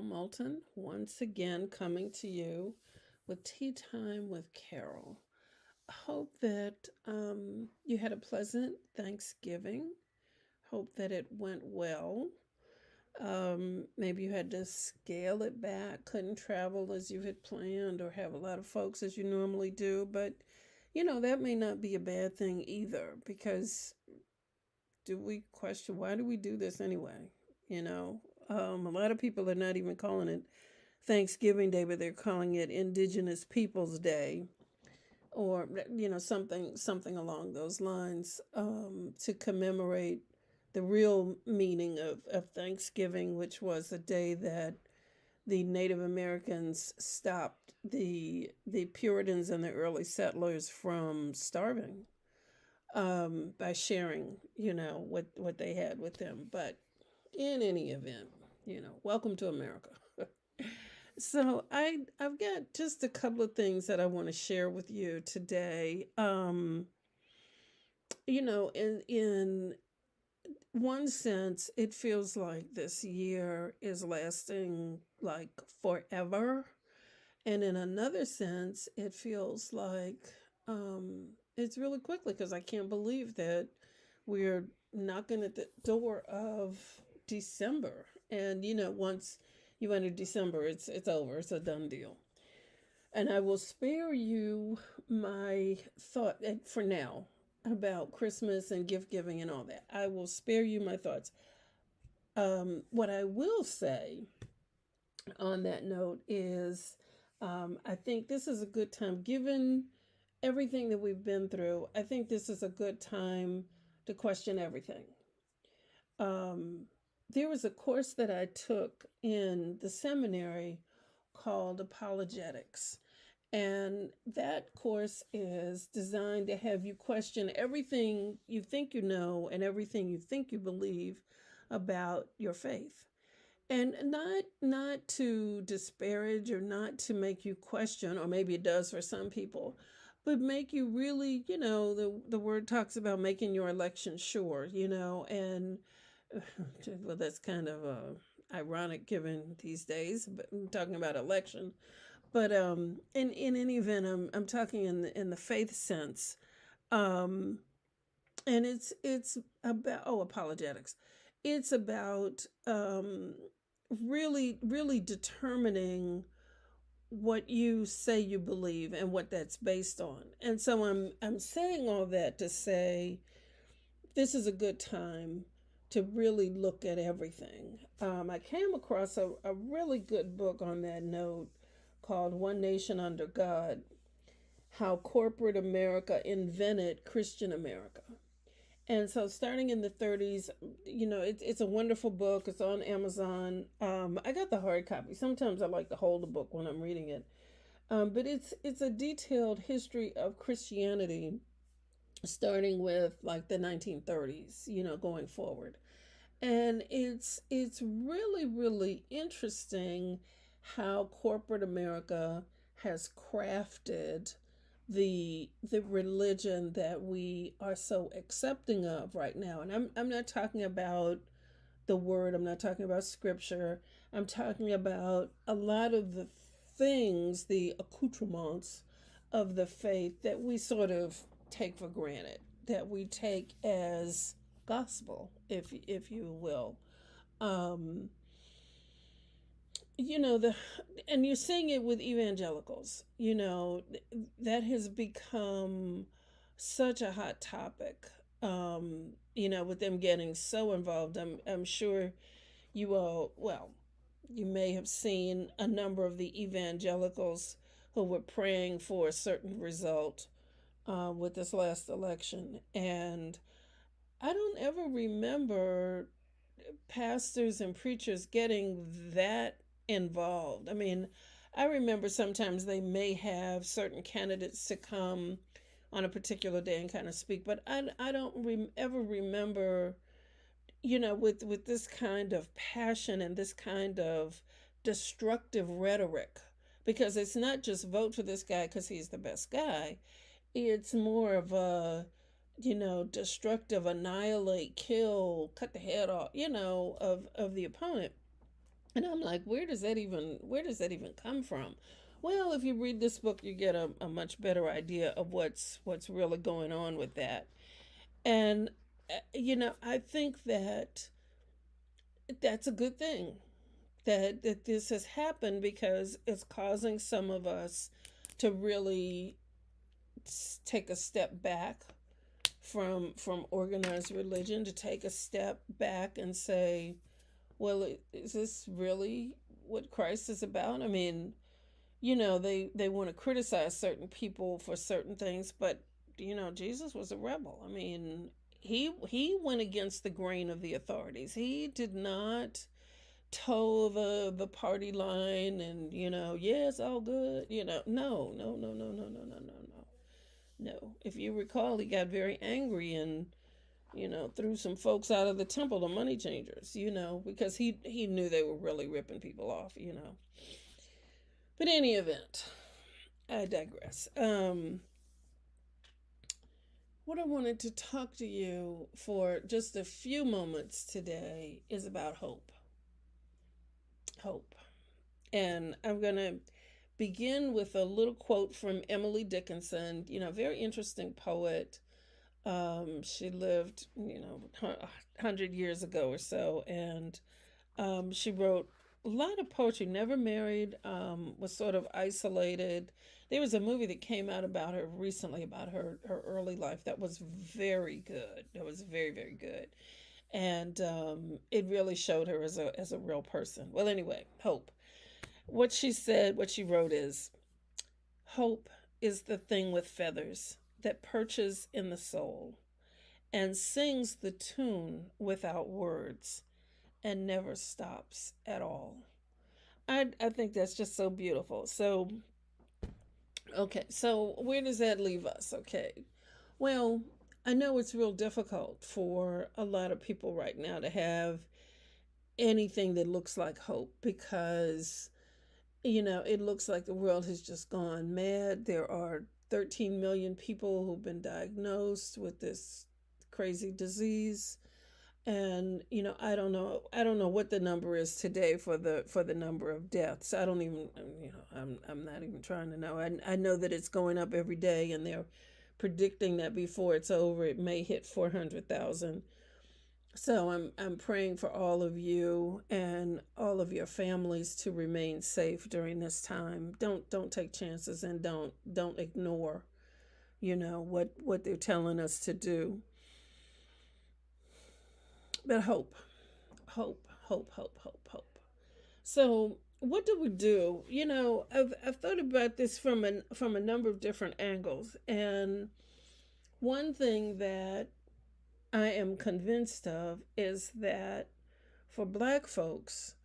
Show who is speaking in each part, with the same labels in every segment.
Speaker 1: Carol Moulton, once again coming to you with Tea Time with Carol. Hope that you had a pleasant Thanksgiving. Hope that it went well. Maybe you had to scale it back, couldn't travel as you had planned, or have a lot of folks as you normally do. But, that may not be a bad thing either, because do we question why do we do this anyway? You know, a lot of people are not even calling it Thanksgiving Day, but they're calling it Indigenous Peoples Day, or something along those lines, to commemorate the real meaning of Thanksgiving, which was the day that the Native Americans stopped the Puritans and the early settlers from starving, by sharing, what they had with them. But in any event, welcome to America. So I've got just a couple of things that I want to share with you today. In one sense, it feels like this year is lasting like forever. And in another sense, it feels like it's really quickly, because I can't believe that we're knocking at the door of December. And once you enter December, it's over. It's a done deal. And I will spare you my thought for now about Christmas and gift giving and all that. I will spare you my thoughts. What I will say on that note is, I think this is a good time, given everything that we've been through. I think this is a good time to question everything. Um, there was a course that I took in the seminary called Apologetics. And that course is designed to have you question everything you think you know and everything you think you believe about your faith. And not to disparage, or not to make you question, or maybe it does for some people, but make you really, the word talks about making your election sure, and well, that's kind of ironic given these days, but I'm talking about election. But in any event, I'm talking in the faith sense, um, and it's about, apologetics. It's about really determining what you say you believe and what that's based on. And so I'm saying all that to say this is a good time to really look at everything. I came across a really good book on that note called One Nation Under God: How Corporate America Invented Christian America. And so, starting in the 30s, it's a wonderful book. It's on Amazon. I got the hard copy. Sometimes I like to hold the book when I'm reading it. But it's a detailed history of Christianity, starting with like the 1930s, going forward. And it's really interesting how corporate America has crafted the religion that we are so accepting of right now. And I'm not talking about the word, I'm not talking about scripture. I'm talking about a lot of the things, the accoutrements of the faith that we sort of take for granted, that we take as gospel, if you will. Um, the and you're seeing it with evangelicals. That has become such a hot topic. With them getting so involved. I'm sure you all, well, you may have seen a number of the evangelicals who were praying for a certain result with this last election. And I don't ever remember pastors and preachers getting that involved. I mean, I remember sometimes they may have certain candidates to come on a particular day and kind of speak, but I don't ever remember, with this kind of passion and this kind of destructive rhetoric, because it's not just vote for this guy because he's the best guy. It's more of a, destructive, annihilate, kill, cut the head off, of the opponent. And I'm like, where does that even come from? Well, if you read this book, you get a much better idea of what's really going on with that. And I think that that's a good thing that this has happened because it's causing some of us to really take a step back from organized religion, to take a step back and say, well, is this really what Christ is about? I mean, they want to criticize certain people for certain things, but Jesus was a rebel. I mean, he went against the grain of the authorities. He did not toe the party line and yeah, it's all good. No, no, no, no, no, no, no, no, no. No. If you recall, he got very angry and threw some folks out of the temple, the money changers, because he knew they were really ripping people off. But in any event, I digress. What I wanted to talk to you for just a few moments today is about hope. Hope. And I'm going to begin with a little quote from Emily Dickinson, very interesting poet. She lived, 100 years ago or so, and she wrote a lot of poetry, never married, was sort of isolated. There was a movie that came out about her recently, about her early life, that was very good. That was very, very good. And it really showed her as a real person. Well, anyway, hope. What she said, what she wrote is, hope is the thing with feathers that perches in the soul and sings the tune without words and never stops at all. I think that's just so beautiful. So, okay, so where does that leave us? Okay, well, I know it's real difficult for a lot of people right now to have anything that looks like hope because, it looks like the world has just gone mad. There are 13 million people who've been diagnosed with this crazy disease. And I don't know what the number is today for the number of deaths. I don't even, I'm not even trying to know. I know that it's going up every day, and they're predicting that before it's over it may hit 400,000. So I'm praying for all of you and all of your families to remain safe during this time. Don't take chances, and don't ignore what they're telling us to do. But hope, hope, hope, hope, hope, hope. So what do we do? I've thought about this from a number of different angles, and one thing that I am convinced of is that for Black folks,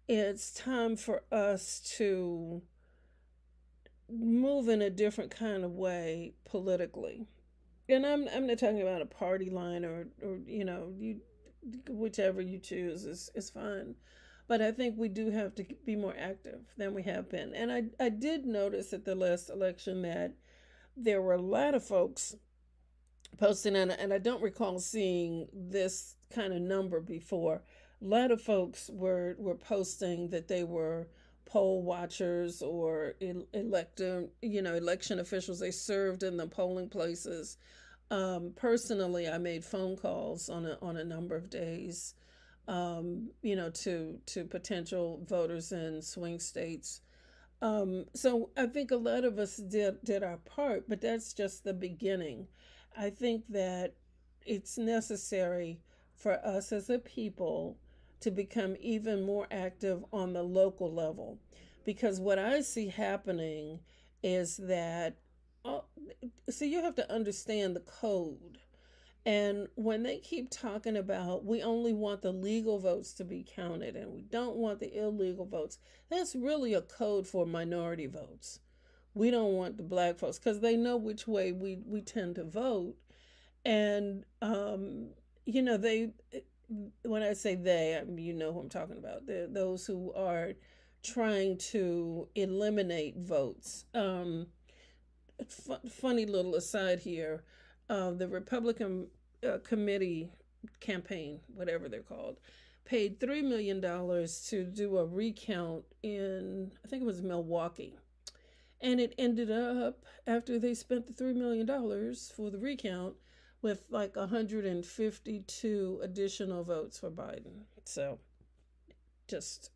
Speaker 1: it's time for us to move in a different kind of way politically. And I'm not talking about a party line, or you, whichever you choose is fine. But I think we do have to be more active than we have been. And I did notice at the last election that there were a lot of folks posting, and I don't recall seeing this kind of number before. A lot of folks were posting that they were poll watchers or election officials. They served in the polling places. Personally, I made phone calls on a number of days, to potential voters in swing states. So I think a lot of us did our part, but that's just the beginning. I think that it's necessary for us as a people to become even more active on the local level, because what I see happening is that, oh, so you have to understand the code. And when they keep talking about we only want the legal votes to be counted and we don't want the illegal votes, that's really a code for minority votes. We don't want the Black folks because they know which way we tend to vote. And, they, when I say they, I mean, you know who I'm talking about. They're those who are trying to eliminate votes. Funny little aside here, the Republican committee campaign, whatever they're called, paid $3 million to do a recount in, I think it was Milwaukee. And it ended up, after they spent the $3 million for the recount, with like 152 additional votes for Biden. So just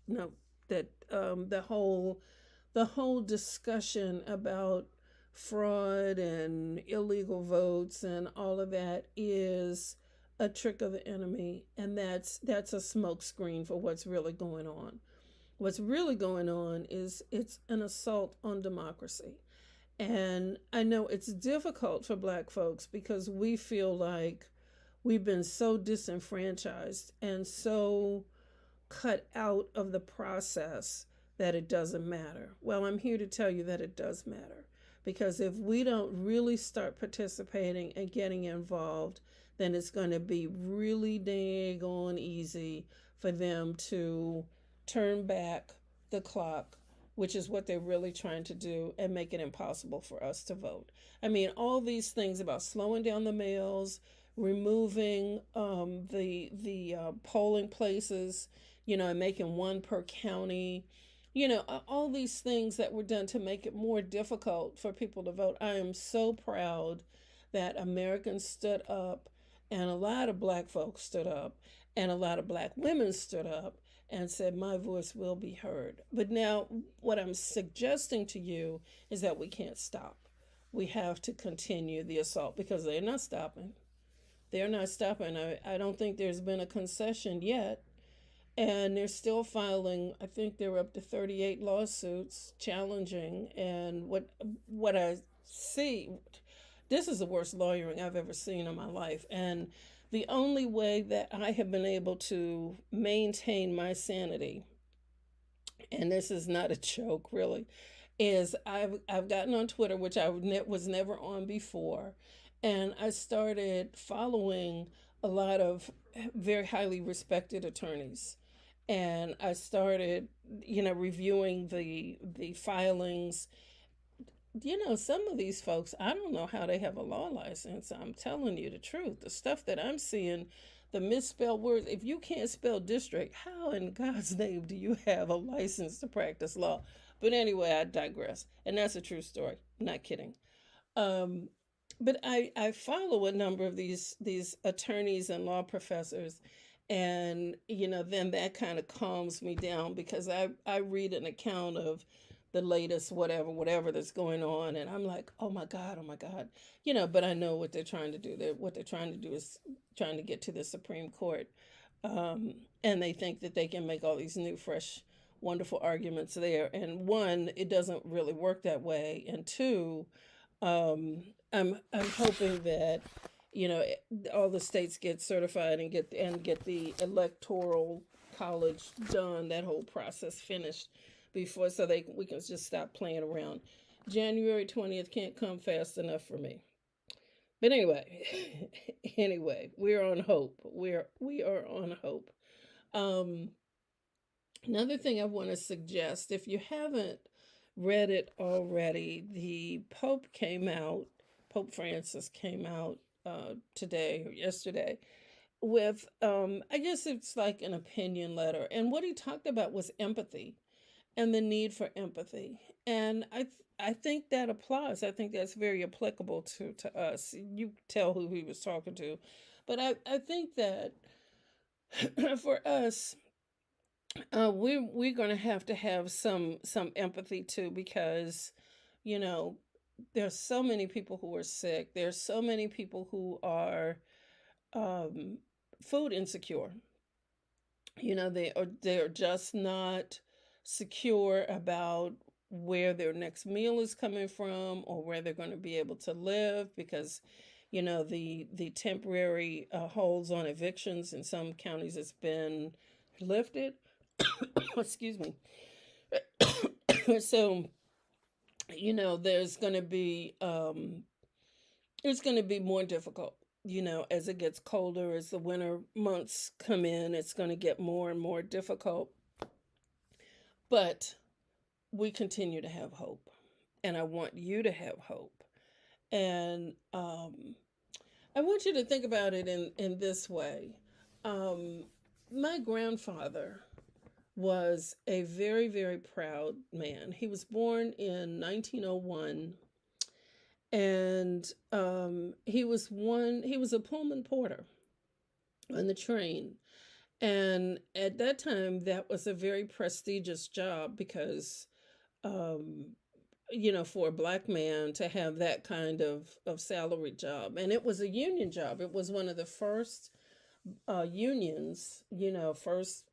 Speaker 1: note that the whole discussion about fraud and illegal votes and all of that is a trick of the enemy, and that's a smokescreen for what's really going on. What's really going on is it's an assault on democracy. And I know it's difficult for Black folks because we feel like we've been so disenfranchised and so cut out of the process that it doesn't matter. Well, I'm here to tell you that it does matter. Because if we don't really start participating and getting involved, then it's going to be really dang on easy for them to turn back the clock, which is what they're really trying to do, and make it impossible for us to vote. I mean, all these things about slowing down the mails, removing the polling places, and making one per county, all these things that were done to make it more difficult for people to vote. I am so proud that Americans stood up, and a lot of Black folks stood up, and a lot of Black women stood up and said, my voice will be heard. But now, what I'm suggesting to you is that we can't stop. We have to continue the assault because they're not stopping. They're not stopping. I don't think there's been a concession yet. And they're still filing, I think they're up to 38 lawsuits challenging. And what I see, this is the worst lawyering I've ever seen in my life. And the only way that I have been able to maintain my sanity, and this is not a joke really, is I've gotten on Twitter, which I was never on before, and I started following a lot of very highly respected attorneys. And I started, reviewing the filings. Some of these folks, I don't know how they have a law license. I'm telling you the truth. The stuff that I'm seeing, the misspelled words, if you can't spell district, how in God's name do you have a license to practice law? But anyway, I digress. And that's a true story. I'm not kidding. Um, but I follow a number of these attorneys and law professors, and then that kind of calms me down because I read an account of the latest whatever that's going on, and I'm like, oh my God, oh my God. But I know what they're trying to do. What they're trying to do is trying to get to the Supreme Court, and they think that they can make all these new fresh wonderful arguments there. And one, it doesn't really work that way, and two, I'm hoping that you know all the states get certified and get the electoral college done, that whole process finished before, so we can just stop playing around. January 20th can't come fast enough for me. But anyway, anyway, we're on hope. We are on hope. Um, Another thing I want to suggest, if you haven't read it already, the Pope Francis came out today or yesterday with, I guess it's like an opinion letter. And what he talked about was empathy and the need for empathy. And I think that applies. I think that's very applicable to us. You tell who he was talking to. But I think that for us, we're going to have some empathy too, because you know there's so many people who are sick. There's so many people who are um, food insecure. They're just not secure about where their next meal is coming from or where they're going to be able to live, because the temporary holds on evictions in some counties has been lifted. Excuse me. So there's going to be it's going to be more difficult. As it gets colder, as the winter months come in, it's going to get more and more difficult. But we continue to have hope, and I want you to have hope. And I want you to think about it in this way. Um, My grandfather was a very, very proud man. He was born in 1901, and he was a Pullman porter on the train. And at that time, that was a very prestigious job because, um, for a black man to have that kind of salary job. And it was a union job. It was one of the first unions, first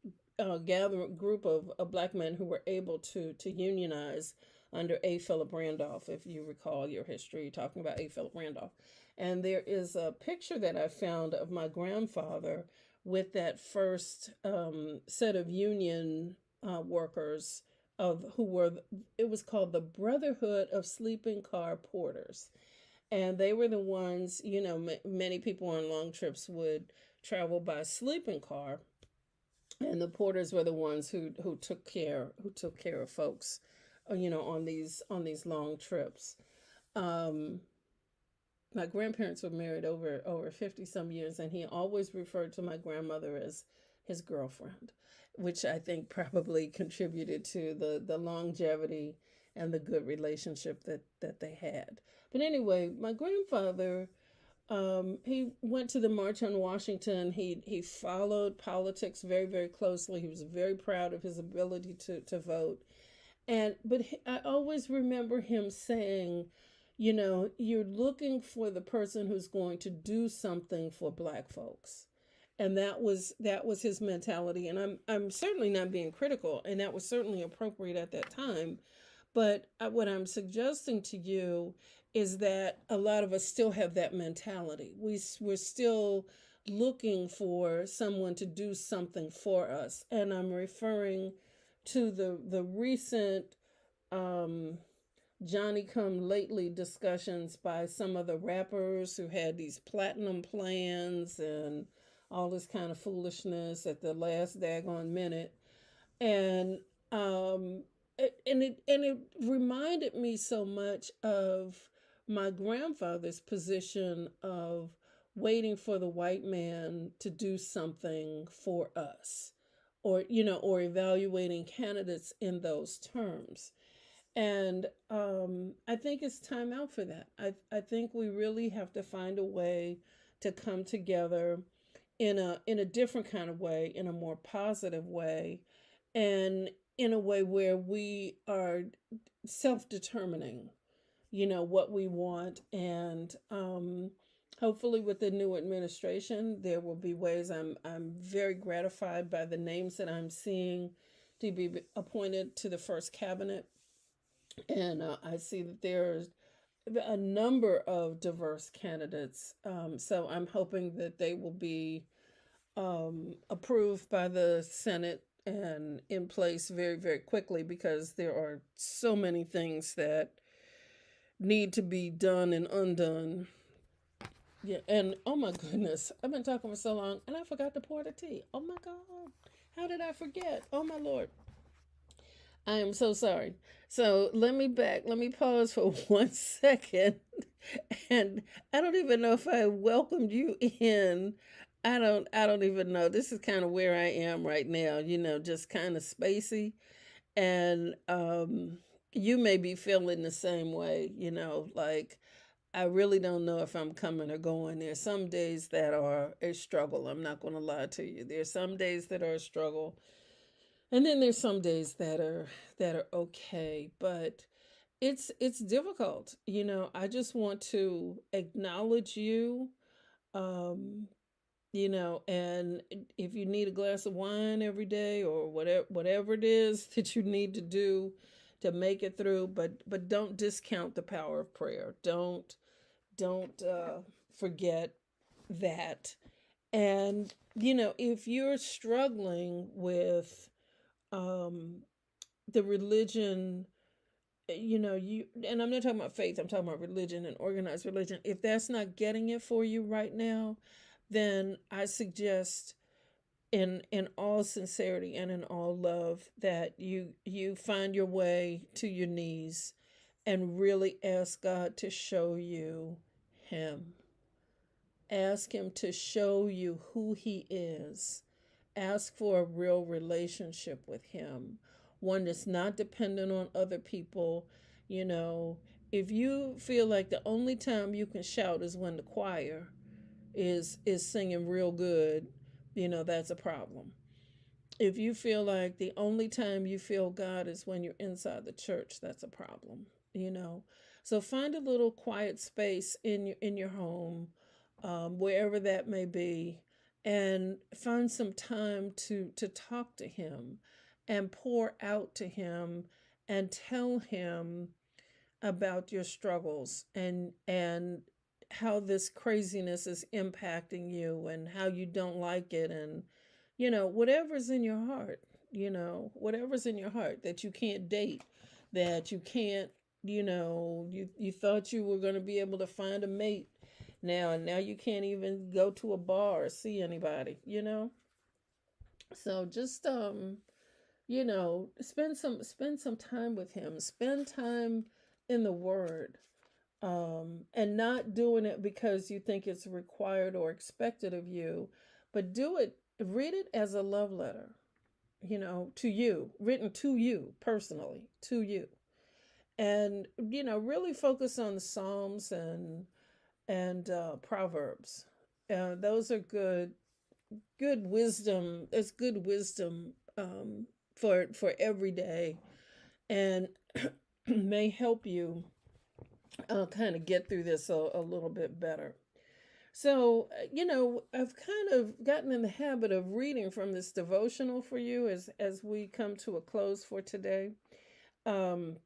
Speaker 1: gather group of black men who were able to unionize under A. Philip Randolph, if you recall your history, talking about A. Philip Randolph. And there is a picture that I found of my grandfather with that first set of union workers of who were it was called the Brotherhood of Sleeping Car Porters, and they were the ones, many people on long trips would travel by sleeping car, and the porters were the ones who took care of folks, on these long trips. Um, my grandparents were married over 50 some years, and he always referred to my grandmother as his girlfriend, which I think probably contributed to the longevity and the good relationship that they had. But anyway, my grandfather, he went to the March on Washington. He followed politics very, very closely. He was very proud of his ability to vote. I always remember him saying, you're looking for the person who's going to do something for black folks. And that was his mentality. And I'm certainly not being critical, and that was certainly appropriate at that time. But what I'm suggesting to you is that a lot of us still have that mentality. We're still looking for someone to do something for us. And I'm referring to the recent um, Johnny come lately discussions by some of the rappers who had these platinum plans and all this kind of foolishness at the last daggone minute. And it reminded me so much of my grandfather's position of waiting for the white man to do something for us, or evaluating candidates in those terms. And I think it's time out for that. I think we really have to find a way to come together in a different kind of way, in a more positive way, and in a way where we are self-determining, what we want. And hopefully with the new administration, there will be ways. I'm very gratified by the names that I'm seeing to be appointed to the first cabinet. And I see that there's a number of diverse candidates. So I'm hoping that they will be approved by the Senate and in place very, very quickly, because there are so many things that need to be done and undone. Yeah, and oh my goodness, I've been talking for so long and I forgot to pour the tea. Oh my God, how did I forget? Oh my Lord. I am so sorry. So let me pause for 1 second. And I don't even know if I welcomed you in. I don't even know. This is kind of where I am right now, just kind of spacey. And you may be feeling the same way, like I really don't know if I'm coming or going. There's some days that are a struggle. I'm not going to lie to you. There's some days that are a struggle, and then there's some days that are okay, but it's difficult. I just want to acknowledge you. Um, and if you need a glass of wine every day, or whatever it is that you need to do to make it through, but don't discount the power of prayer. Don't forget that. And if you're struggling with um the religion, you and I'm not talking about faith, I'm talking about religion and organized religion. If that's not getting it for you right now, then I suggest, in all sincerity and in all love, that you find your way to your knees and really ask God to show you him. Ask him to show you who he is, ask for a real relationship with Him, one that's not dependent on other people. You know, if you feel like the only time you can shout is when the choir is singing real good, that's a problem. If you feel like the only time you feel God is when you're inside the church, that's a problem, you know. So find a little quiet space in your home, wherever that may be, and find some time to talk to Him, and pour out to Him, and tell Him about your struggles, and how this craziness is impacting you, and how you don't like it, and whatever's in your heart, whatever's in your heart, that you can't date, that you can't, you thought you were going to be able to find a mate now, and now you can't even go to a bar or see anybody, so just spend some time with Him, spend time in the Word, and not doing it because you think it's required or expected of you, but read it as a love letter, to you, written to you personally, to you. And, really focus on the Psalms and Proverbs. Those are good wisdom. It's good wisdom, for every day, and may help you kind of get through this a little bit better. So, I've kind of gotten in the habit of reading from this devotional for you as we come to a close for today. Um,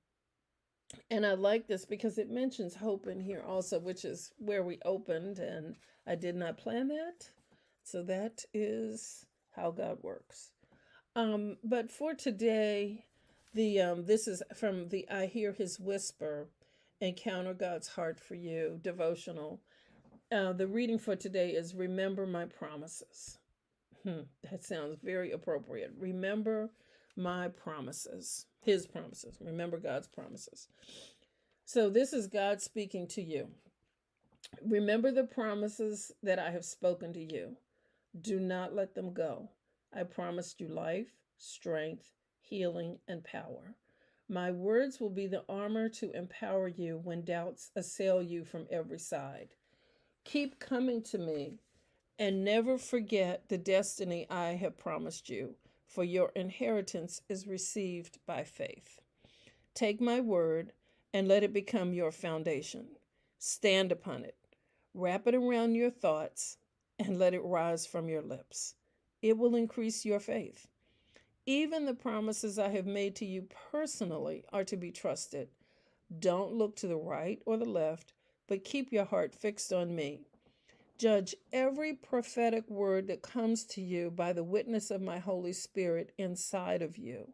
Speaker 1: and I like this because it mentions hope in here also, which is where we opened, and I did not plan that. So that is how God works. But for today, this is from the I Hear His Whisper, Encounter God's Heart for You devotional. The reading for today is Remember My Promises. That sounds very appropriate. Remember my promises, His promises. Remember God's promises. So this is God speaking to you. Remember the promises that I have spoken to you. Do not let them go. I promised you life, strength, healing, and power. My words will be the armor to empower you when doubts assail you from every side. Keep coming to me, and never forget the destiny I have promised you, for your inheritance is received by faith. Take my word and let it become your foundation. Stand upon it. Wrap it around your thoughts and let it rise from your lips. It will increase your faith. Even the promises I have made to you personally are to be trusted. Don't look to the right or the left, but keep your heart fixed on me. Judge every prophetic word that comes to you by the witness of my Holy Spirit inside of you.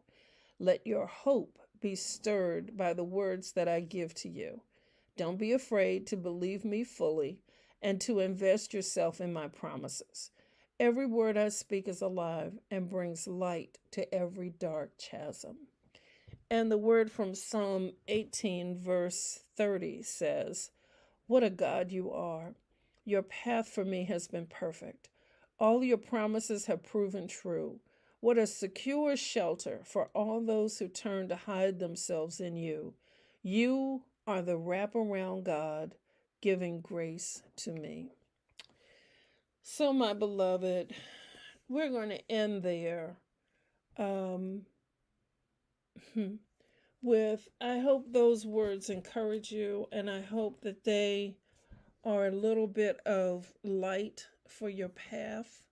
Speaker 1: Let your hope be stirred by the words that I give to you. Don't be afraid to believe me fully and to invest yourself in my promises. Every word I speak is alive and brings light to every dark chasm. And the word from Psalm 18, verse 30 says, What a God you are! Your path for me has been perfect. All your promises have proven true. What a secure shelter for all those who turn to hide themselves in you. You are the wraparound God giving grace to me. So, my beloved, we're going to end there um, with, I hope those words encourage you, and I hope that they are a little bit of light for your path.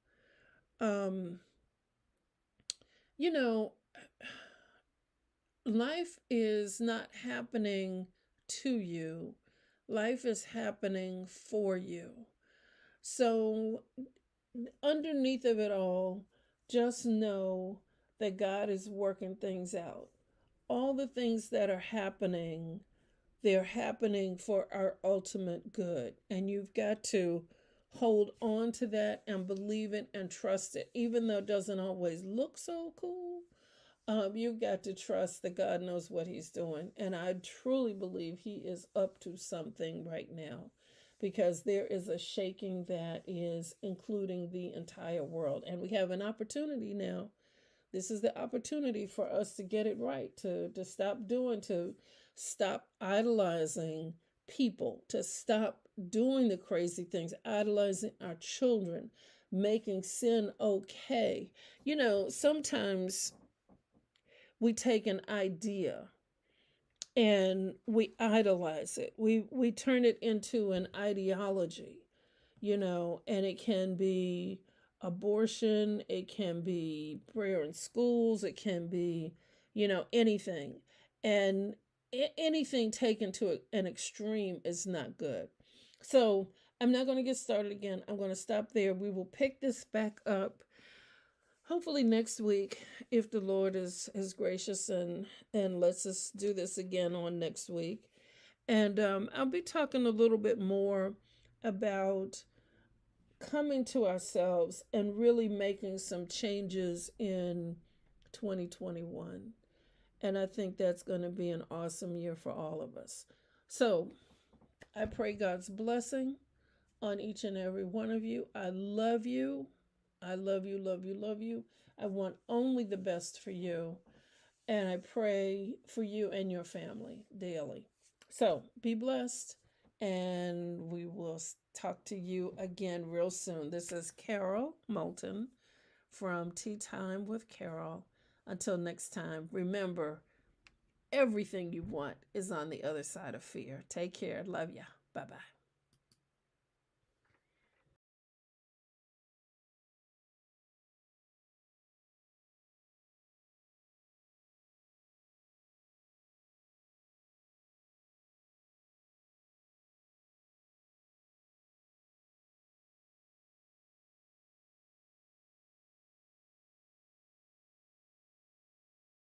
Speaker 1: Um, you know, life is not happening to you, life is happening for you. So, underneath of it all, just know that God is working things out. All the things that are happening, they're happening for our ultimate good. And you've got to hold on to that and believe it and trust it, even though it doesn't always look so cool. You've got to trust that God knows what He's doing. And I truly believe He is up to something right now. because there is a shaking that is including the entire world. And we have an opportunity now. This is the opportunity for us to get it right, to stop idolizing people, to stop doing the crazy things, idolizing our children, making sin okay. Sometimes we take an idea and we idolize it. We turn it into an ideology, and it can be abortion, it can be prayer in schools, it can be, anything. And anything taken to an extreme is not good. So I'm not going to get started again. I'm going to stop there. We will pick this back up hopefully next week, if the Lord is gracious and lets us do this again on next week. And I'll be talking a little bit more about coming to ourselves and really making some changes in 2021. And I think that's going to be an awesome year for all of us. So I pray God's blessing on each and every one of you. I love you. I love you, love you, love you. I want only the best for you. And I pray for you and your family daily. So be blessed. And we will talk to you again real soon. This is Carol Moulton from Tea Time with Carol. Until next time, remember, everything you want is on the other side of fear. Take care. Love ya. Bye bye.